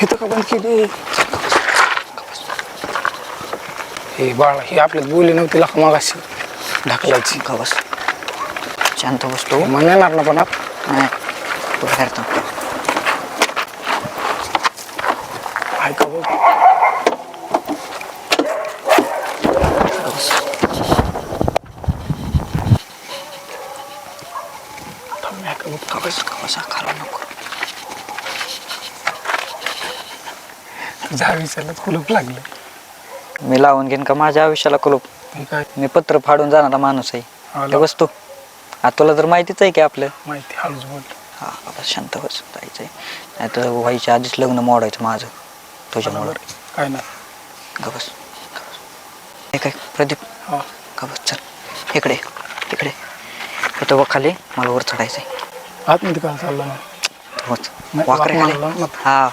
इथं का बंद केली? हे बाळा हे आपल्यात बोलली नव्हती लाख मागाशी ढकलायची. का बस शांत बसतो. मला येणार ना पण नाही तू बाहेर थांब. ऐका बघ का बस. ऐका बघ का बस. का बसा खाला नको. जावीच्याला कुलूप लागलं. मी लावून घेईन का माझ्या आयुष्याला कुलूप. हे काय मी पत्र फाडून जाणारा माणूस आहे. आलं. बस तू. तुला तर माहितीच आहे की आपलं. माहिती हळूच बोल. हा बस शांत बस जायचंय. नाही तर व्हायच्या आधीच लग्न मोडायचं माझं तुझ्यामुळं. काय ना का बस. हे काय प्रदीप. हा का बस चल इकडे तिकडे इथं बघ खाली मला वर चढायचंय. आतमध्ये काय चाललं ना वाकडे खाली. हा